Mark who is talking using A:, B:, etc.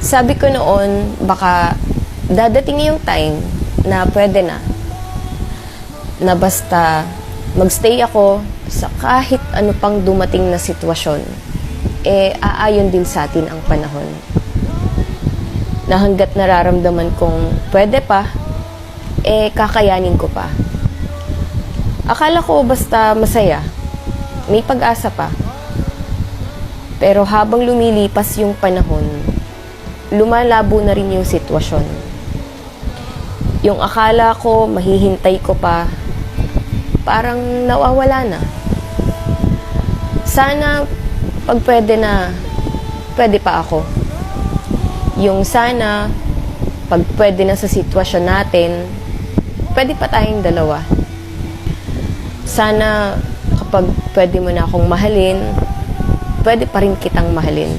A: Sabi ko noon, baka dadating yung time na pwede na basta magstay ako sa kahit ano pang dumating na sitwasyon, aayon din sa atin ang panahon. Na hanggat nararamdaman kong pwede pa, kakayanin ko pa. Akala ko basta masaya, may pag-asa pa. Pero habang lumilipas yung panahon, lumalabo na rin yung sitwasyon. Yung akala ko mahihintay ko pa, parang nawawala na. Sana pag pwede pa ako. Yung sana pag pwede na sa sitwasyon natin, pwede pa tayong dalawa. Sana kapag pwede mo na akong mahalin, pwede pa rin kitang mahalin.